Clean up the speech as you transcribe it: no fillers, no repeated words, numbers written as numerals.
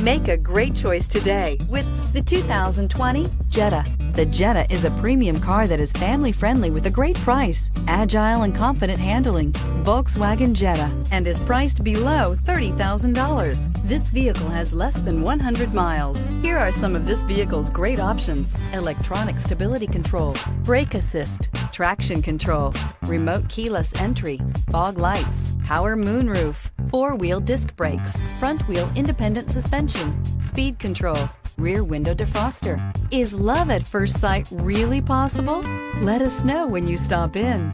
Make a great choice today with the 2020 Jetta. The Jetta is a premium car that is family-friendly with a great price, agile and confident handling. Volkswagen Jetta, and is priced below $30,000. This vehicle has less than 100 miles. Here are some of this vehicle's great options: electronic stability control, brake assist, traction control, remote keyless entry, fog lights, power moonroof, four-wheel disc brakes, front-wheel independent suspension, speed control, rear window defroster. Is love at first sight really possible? Let us know when you stop in.